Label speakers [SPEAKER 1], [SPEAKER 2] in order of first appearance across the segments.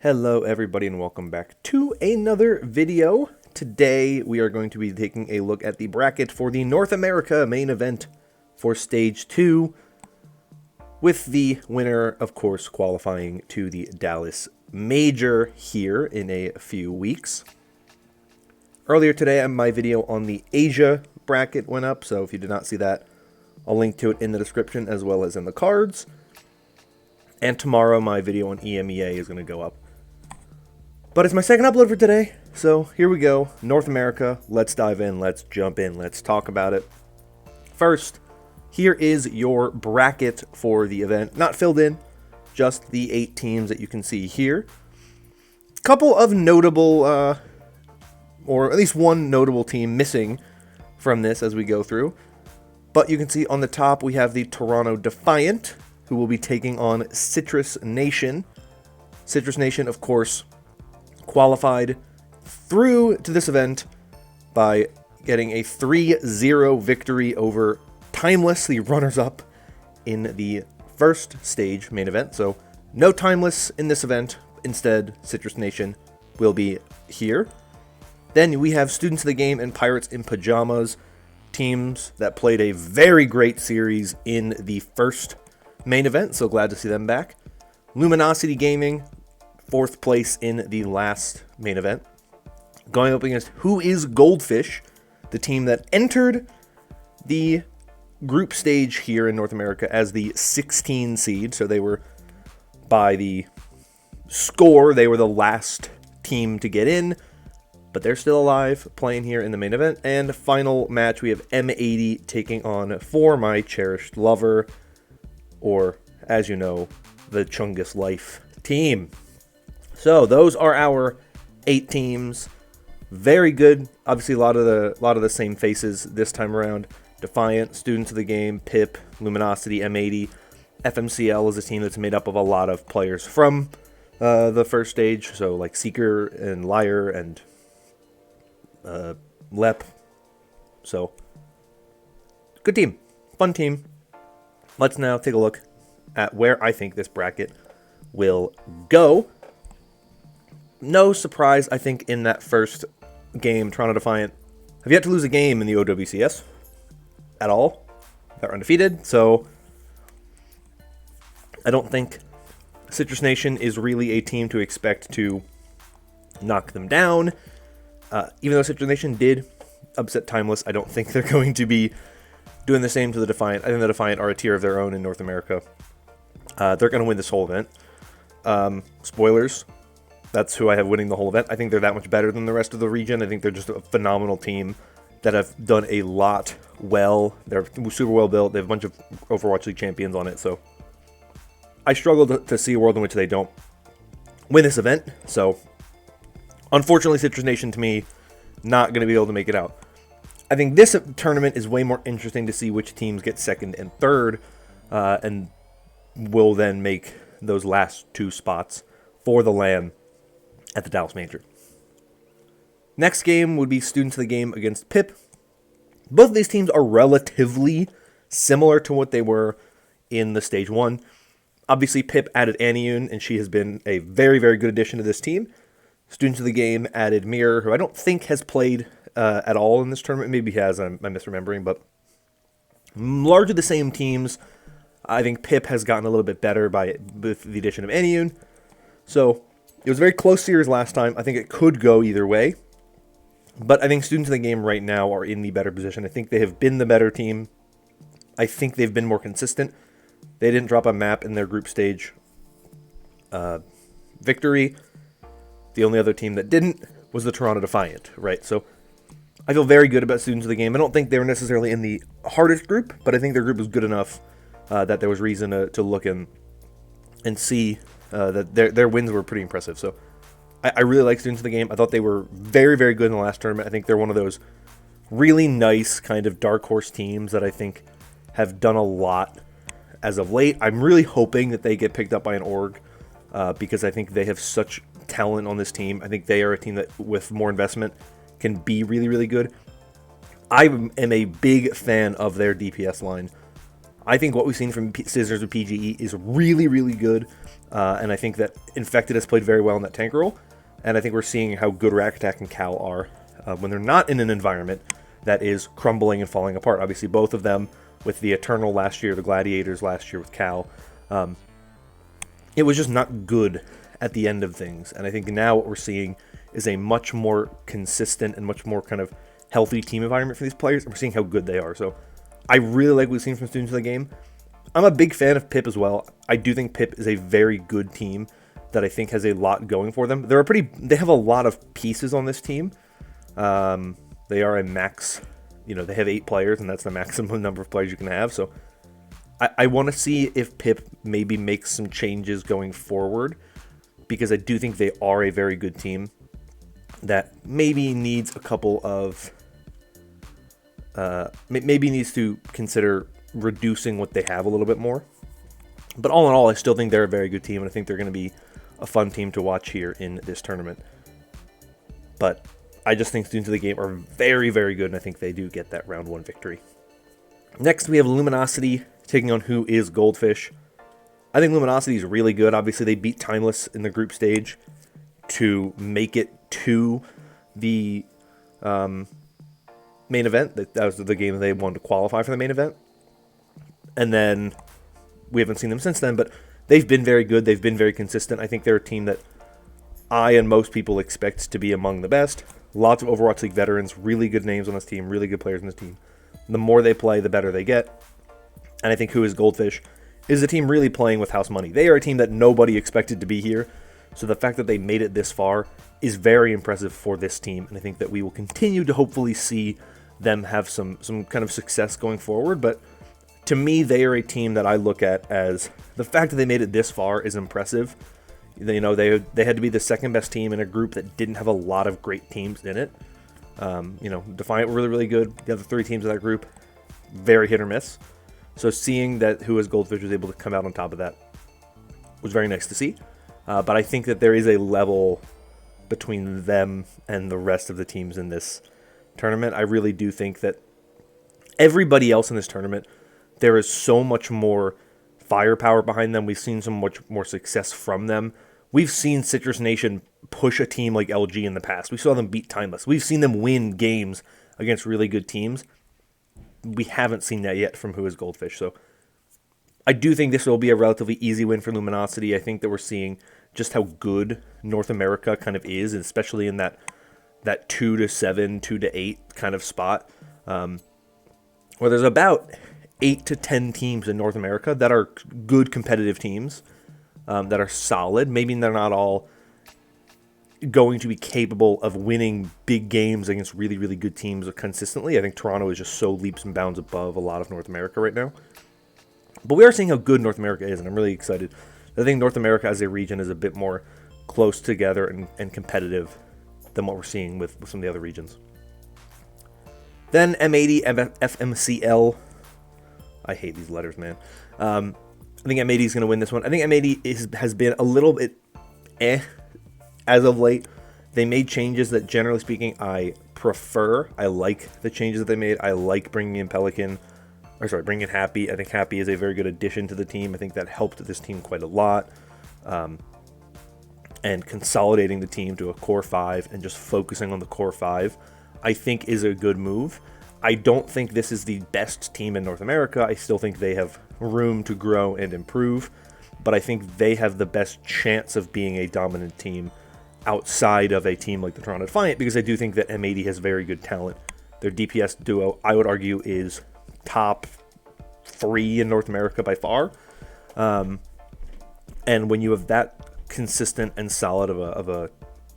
[SPEAKER 1] Hello everybody and welcome back to another video. Today we are going to be taking a look at the bracket for the North America main event for Stage 2, with the winner, of course, qualifying to the Dallas Major here in a few weeks. Earlier today, my video on the Asia bracket went up, so if you did not see that, I'll link to it in the description as well as in the cards. And tomorrow, my video on EMEA is going to go up. But it's my second upload for today, so here we go. North America, let's dive in, let's jump in, let's talk about it. First, here is your bracket for the event. Not filled in, just the 8 teams that you can see here. Couple of notable, or at least one notable team missing from this as we go through. But you can see on the top we have the Toronto Defiant, who will be taking on Citrus Nation. Citrus Nation, of course, qualified through to this event by getting a 3-0 victory over Timeless, the runners-up in the first stage main event. So no Timeless in this event. Instead, Citrus Nation will be here. Then we have Students of the Game and Pirates in Pajamas, teams that played a very great series in the first main event, so glad to see them back. Luminosity Gaming, 4th place in the last main event, going up against Who is Goldfish, the team that entered the group stage here in North America as the 16 seed. So they were, by the score, they were the last team to get in, but they're still alive, playing here in the main event. And final match, we have M80 taking on For My Cherished Lover, or as you know, the Chungus Life team. So those are our 8 teams. Very good. Obviously, a lot of the same faces this time around. Defiant, Students of the Game, Pip, Luminosity, M80. FMCL is a team that's made up of a lot of players from the first stage. So like Seeker and Liar and Lep. So good team, fun team. Let's now take a look at where I think this bracket will go. No surprise, I think, in that first game, Toronto Defiant have yet to lose a game in the OWCS at all. They're undefeated, so I don't think Citrus Nation is really a team to expect to knock them down. Even though Citrus Nation did upset Timeless, I don't think they're going to be doing the same to the Defiant. I think the Defiant are a tier of their own in North America. They're going to win this whole event. Spoilers. That's who I have winning the whole event. I think they're that much better than the rest of the region. I think they're just a phenomenal team that have done a lot well. They're super well built. They have a bunch of Overwatch League champions on it. So I struggle to see a world in which they don't win this event. So unfortunately, Citrus Nation, to me, not going to be able to make it out. I think this tournament is way more interesting to see which teams get second and third, and will then make those last 2 spots for the LAN at the Dallas Major. Next game would be Students of the Game against Pip. Both of these teams are relatively similar to what they were in the Stage 1. Obviously, Pip added Aniun, and she has been a very, very good addition to this team. Students of the Game added Mirror, who I don't think has played at all in this tournament. Maybe he has, I'm misremembering, but largely the same teams. I think Pip has gotten a little bit better with the addition of Aniun. So it was a very close series last time. I think it could go either way. But I think Students of the Game right now are in the better position. I think they have been the better team. I think they've been more consistent. They didn't drop a map in their group stage victory. The only other team that didn't was the Toronto Defiant, right? So I feel very good about Students of the Game. I don't think they were necessarily in the hardest group, but I think their group was good enough that there was reason to look in and see that their wins were pretty impressive. So I really like Students of the Game. I thought they were very, very good in the last tournament. I think they're one of those really nice kind of dark horse teams that I think have done a lot as of late. I'm really hoping that they get picked up by an org because I think they have such talent on this team. I think they are a team that, with more investment, can be really, really good. I am a big fan of their DPS line. I think what we've seen from Scissors with PGE is really, really good. And I think that Infected has played very well in that tank role. And I think we're seeing how good Rack Attack and Cal are when they're not in an environment that is crumbling and falling apart. Obviously, both of them with the Eternal last year, the Gladiators last year with Cal. It was just not good at the end of things. And I think now what we're seeing is a much more consistent and much more kind of healthy team environment for these players. And we're seeing how good they are. So I really like what we've seen from students in the game. I'm a big fan of Pip as well. I do think Pip is a very good team that I think has a lot going for them. They have a lot of pieces on this team. They are a max, they have 8 players, and that's the maximum number of players you can have. So I want to see if Pip maybe makes some changes going forward, because I do think they are a very good team that maybe needs a couple of, maybe needs to consider reducing what they have a little bit more. But all in all, I still think they're a very good team, and I think they're going to be a fun team to watch here in this tournament. But I just think students of the game are very, very good, and I think they do get that round 1 victory. Next, we have Luminosity taking on Who is Goldfish. I think Luminosity is really good. Obviously, they beat Timeless in the group stage to make it to the main event. That was the game they wanted to qualify for the main event. And then we haven't seen them since then, but they've been very good. They've been very consistent. I think they're a team that I and most people expect to be among the best. Lots of Overwatch League veterans, really good names on this team, really good players on this team. The more they play, the better they get. And I think Who is Goldfish is a team really playing with house money. They are a team that nobody expected to be here. So the fact that they made it this far is very impressive for this team. And I think that we will continue to hopefully see them have some kind of success going forward. But to me, they are a team that I look at as the fact that they made it this far is impressive. They had to be the second best team in a group that didn't have a lot of great teams in it. Defiant were really, really good. The other 3 teams in that group, very hit or miss. So seeing that Who is Goldfish was able to come out on top of that was very nice to see. But I think that there is a level between them and the rest of the teams in this tournament. I really do think that everybody else in this tournament, there is so much more firepower behind them. We've seen so much more success from them. We've seen Citrus Nation push a team like LG in the past. We saw them beat Timeless. We've seen them win games against really good teams. We haven't seen that yet from Who is Goldfish. So I do think this will be a relatively easy win for Luminosity. I think that we're seeing just how good North America kind of is, and especially in that 2-7, 2-8 kind of spot, where there's about 8 to 10 teams in North America that are good competitive teams, that are solid. Maybe they're not all going to be capable of winning big games against really, really good teams consistently. I think Toronto is just so leaps and bounds above a lot of North America right now. But we are seeing how good North America is, and I'm really excited. I think North America as a region is a bit more close together and competitive than what we're seeing with some of the other regions. Then M80, FMCL. I hate these letters, man. I think M80 is going to win this one. I think M80 has been a little bit as of late. They made changes that, generally speaking, I prefer. I like the changes that they made. I like bringing in bringing in Happy. I think Happy is a very good addition to the team. I think that helped this team quite a lot. And consolidating the team to a core 5 and just focusing on the core 5, I think is a good move. I don't think this is the best team in North America. I still think they have room to grow and improve, but I think they have the best chance of being a dominant team outside of a team like the Toronto Defiant, because I do think that M80 has very good talent. Their DPS duo, I would argue, is top 3 in North America by far. And when you have that consistent and solid of a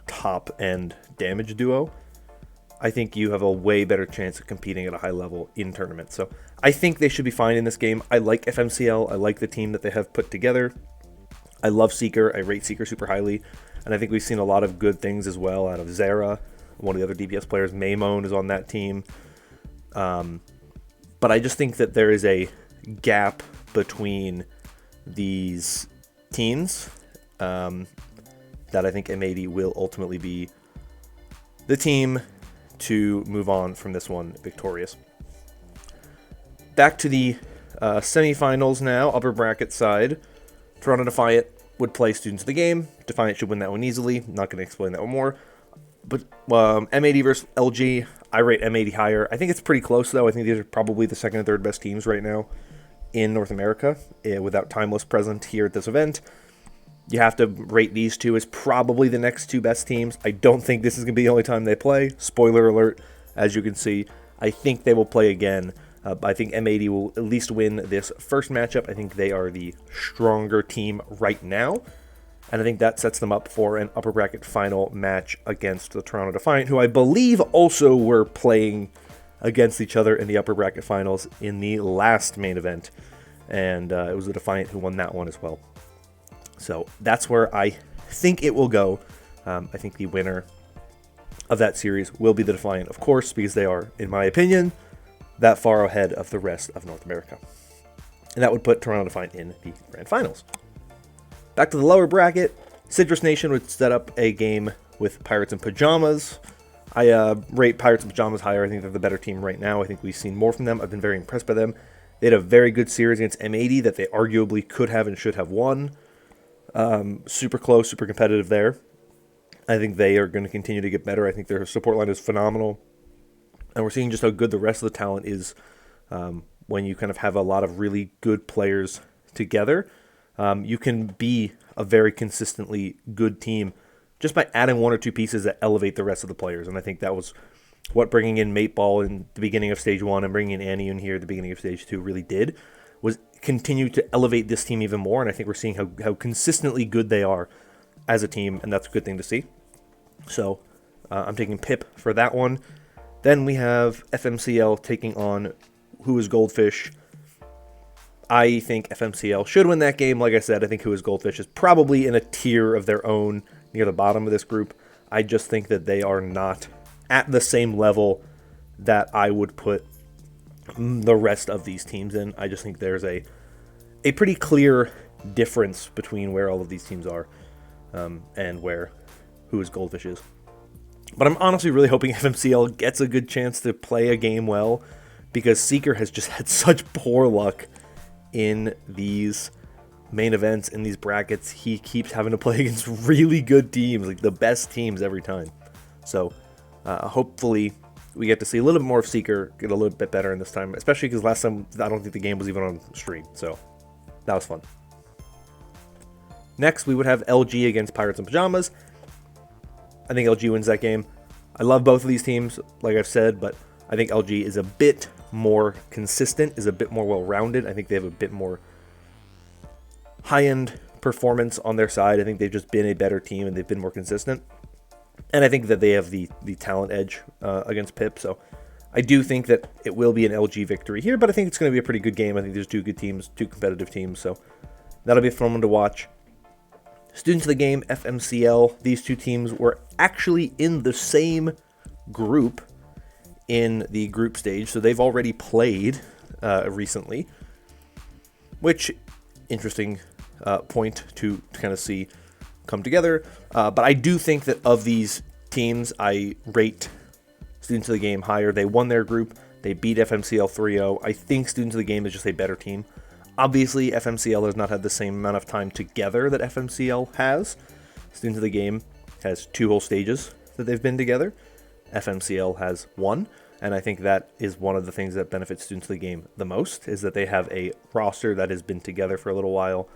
[SPEAKER 1] top-end damage duo, I think you have a way better chance of competing at a high level in tournaments. So I think they should be fine in this game. I like FMCL. I like the team that they have put together. I love Seeker. I rate Seeker super highly. And I think we've seen a lot of good things as well out of Zara, one of the other DPS players. Maymone is on that team. But I just think that there is a gap between these teams that I think M80 will ultimately be the team to move on from this one victorious. Back to the Semifinals now, upper bracket side. Toronto Defiant would play Students of the Game. Defiant should win that one easily. Not going to explain that one more. But M80 versus LG, I rate M80 higher. I think it's pretty close, though. I think these are probably the second and third best teams right now in North America, without Timeless present here at this event. You have to rate these two as probably the next two best teams. I don't think this is going to be the only time they play. Spoiler alert, as you can see. I think they will play again. I think M80 will at least win this first matchup. I think they are the stronger team right now. And I think that sets them up for an upper bracket final match against the Toronto Defiant, who I believe also were playing against each other in the upper bracket finals in the last main event. And it was the Defiant who won that one as well. So that's where I think it will go. I think the winner of that series will be the Defiant, of course, because they are, in my opinion, that far ahead of the rest of North America. And that would put Toronto Defiant in the grand finals. Back to the lower bracket, Citrus Nation would set up a game with Pirates in Pajamas. I rate Pirates in Pajamas higher. I think they're the better team right now. I think we've seen more from them. I've been very impressed by them. They had a very good series against M80 that they arguably could have and should have won. Super close, super competitive there. I think they are going to continue to get better. I think their support line is phenomenal. And we're seeing just how good the rest of the talent is when you kind of have a lot of really good players together. You can be a very consistently good team just by adding one or two pieces that elevate the rest of the players. And I think that was what bringing in Mateball in the beginning of Stage 1 and bringing in Annie in here at the beginning of Stage 2 really did, was continue to elevate this team even more. And I think we're seeing how consistently good they are as a team, and that's a good thing to see. So I'm taking Pip for that one. Then we have FMCL taking on Who is Goldfish. I think FMCL should win that game. Like I said, I think Who is Goldfish is probably in a tier of their own near the bottom of this group. I just think that they are not at the same level that I would put the rest of these teams in. I just think there's a pretty clear difference between where all of these teams are and where Who is Goldfish is. But I'm honestly really hoping FMCL gets a good chance to play a game well, because Seeker has just had such poor luck in these main events, in these brackets. He keeps having to play against really good teams, like the best teams every time. So hopefully we get to see a little bit more of Seeker get a little bit better in this time, especially because last time I don't think the game was even on stream. So that was fun. Next, we would have LG against Pirates in Pajamas. I think LG wins that game. I love both of these teams, like I've said, but I think LG is a bit more consistent, is a bit more well-rounded. I think they have a bit more high-end performance on their side. I think they've just been a better team and they've been more consistent. And I think that they have the talent edge against Pip. So I do think that it will be an LG victory here, but I think it's going to be a pretty good game. I think there's two good teams, two competitive teams. So that'll be a fun one to watch. Students of the Game, FMCL, these two teams were actually in the same group in the group stage, so they've already played recently, which, interesting point to kind of see come together. But I do think that of these teams, I rate Students of the Game higher. They won their group. They beat FMCL 3-0. I think Students of the Game is just a better team. Obviously, FMCL has not had the same amount of time together that FMCL has. Students of the Game has 2 whole stages that they've been together. FMCL has 1, and I think that is one of the things that benefits Students of the Game the most, is that they have a roster that has been together for a little while,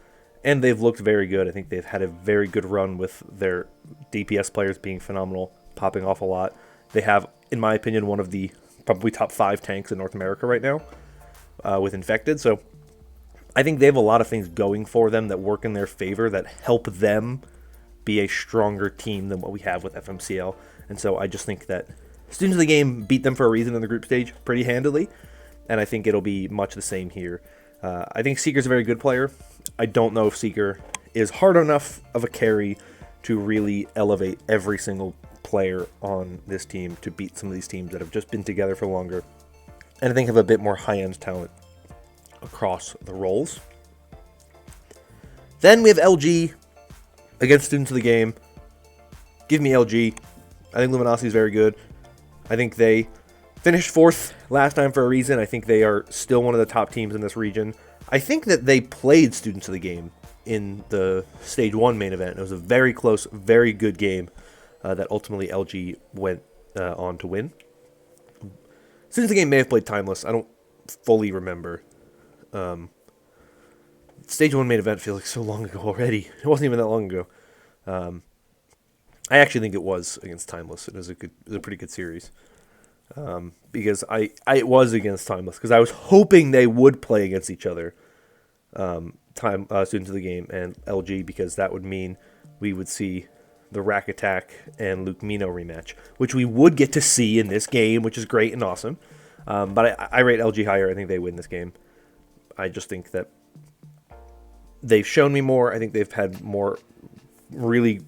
[SPEAKER 1] and they've looked very good. I think they've had a very good run with their DPS players being phenomenal, popping off a lot. They have, in my opinion, one of the probably top 5 tanks in North America right now with Infected, so I think they have a lot of things going for them that work in their favor that help them be a stronger team than what we have with FMCL. And so I just think that Students of the Game beat them for a reason in the group stage pretty handily, and I think it'll be much the same here. I think Seeker's a very good player. I don't know if Seeker is hard enough of a carry to really elevate every single player on this team to beat some of these teams that have just been together for longer, and I think have a bit more high-end talent across the roles. Then we have LG against Students of the Game. Give me LG. I think Luminosity is very good. I think they Finished fourth last time for a reason. I think they are still one of the top teams in this region. I think that they played Students of the Game in the Stage 1 main event. It was a very close, very good game that ultimately LG went on to win. Students of the Game may have played Timeless. I don't fully remember. Stage 1 main event feels like so long ago already. It wasn't even that long ago. I actually think it was against Timeless. It was a pretty good series. Because it was against Timeless, because I was hoping they would play against each other, Students of the Game and LG, because that would mean we would see the Rack Attack and Luke Mino rematch, which we would get to see in this game, which is great and awesome. But I rate LG higher. I think they win this game. I just think that they've shown me more. I think they've had more really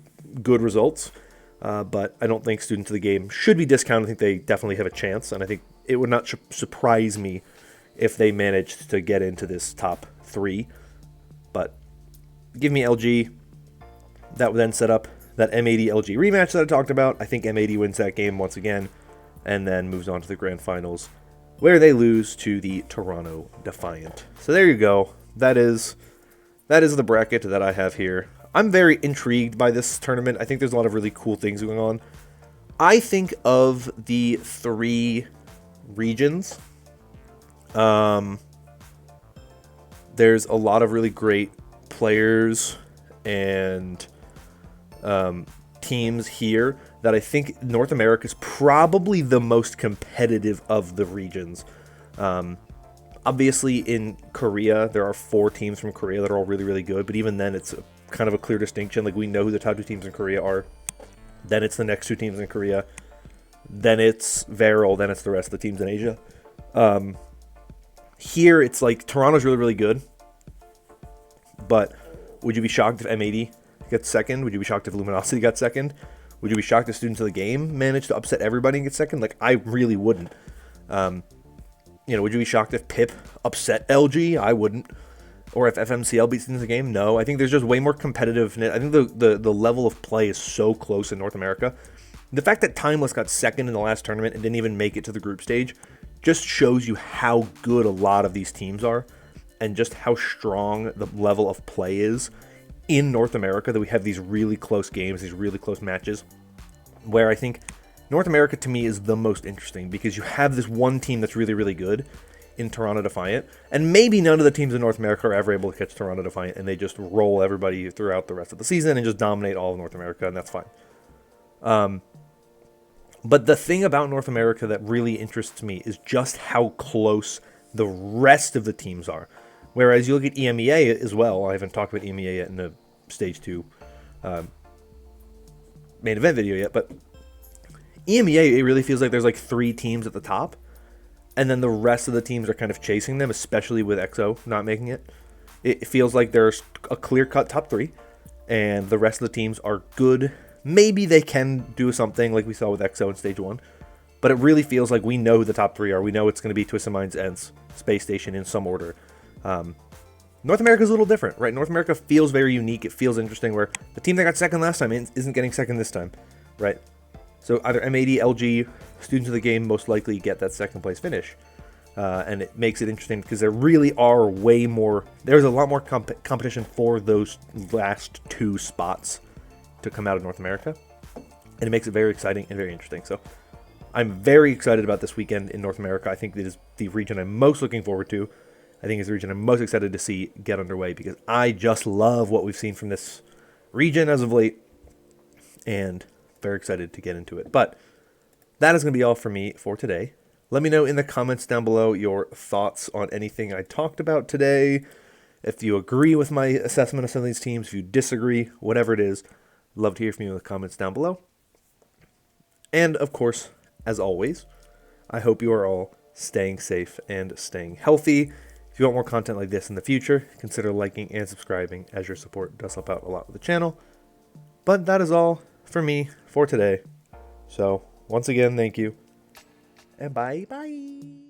[SPEAKER 1] good results. But I don't think Students of the Game should be discounted. I think they definitely have a chance, and I think it would not surprise me if they managed to get into this top 3. But give me LG. That would then set up that M80 LG rematch that I talked about. I think M80 wins that game once again, and then moves on to the grand finals, where they lose to the Toronto Defiant. So there you go. That is the bracket that I have here. I'm very intrigued by this tournament. I think there's a lot of really cool things going on. I think of the 3 regions, there's a lot of really great players and teams here that I think North America is probably the most competitive of the regions. Obviously, in Korea, there are 4 teams from Korea that are all really, really good, but even then, it's kind of a clear distinction. Like, we know who the top 2 teams in Korea are. Then it's the next 2 teams in Korea. Then it's Varel. Then it's the rest of the teams in Asia. Here, it's like Toronto's really, really good. But would you be shocked if M80 gets second? Would you be shocked if Luminosity got second? Would you be shocked if Students of the Game managed to upset everybody and get second? Like, I really wouldn't. Would you be shocked if Pip upset LG? I wouldn't. Or if FMCL beats Students of the Game? No. I think there's just way more competitiveness. I think the level of play is so close in North America. The fact that Timeless got second in the last tournament and didn't even make it to the group stage just shows you how good a lot of these teams are, and just how strong the level of play is in North America, that we have these really close games, these really close matches, where I think North America to me is the most interesting, because you have this one team that's really, really good in Toronto Defiant, and maybe none of the teams in North America are ever able to catch Toronto Defiant, and they just roll everybody throughout the rest of the season and just dominate all of North America, and that's fine. But the thing about North America that really interests me is just how close the rest of the teams are. Whereas you look at EMEA as well, I haven't talked about EMEA yet in the Stage 2 main event video yet, but EMEA, it really feels like there's like 3 teams at the top, and then the rest of the teams are kind of chasing them, especially with EXO not making it. It feels like there's a clear-cut top 3, and the rest of the teams are good. Maybe they can do something like we saw with EXO in Stage 1, but it really feels like we know who the top 3 are. We know it's going to be Twisted Minds, ENCE, Space Station in some order. North America is a little different, right? North America feels very unique. It feels interesting, where the team that got second last time isn't getting second this time, right? So either M80, LG, Students of the Game most likely get that second place finish. And it makes it interesting because there really are way more, there's a lot more competition for those last 2 spots to come out of North America. And it makes it very exciting and very interesting. So I'm very excited about this weekend in North America. I think it is the region I'm most looking forward to. I think it's the region I'm most excited to see get underway, because I just love what we've seen from this region as of late, and very excited to get into it. But that is going to be all for me for today. Let me know in the comments down below your thoughts on anything I talked about today. If you agree with my assessment of some of these teams, if you disagree, whatever it is, love to hear from you in the comments down below. And of course, as always, I hope you are all staying safe and staying healthy. If you want more content like this in the future, consider liking and subscribing, as your support does help out a lot with the channel. But that is all for me for today. So once again, thank you, and bye-bye.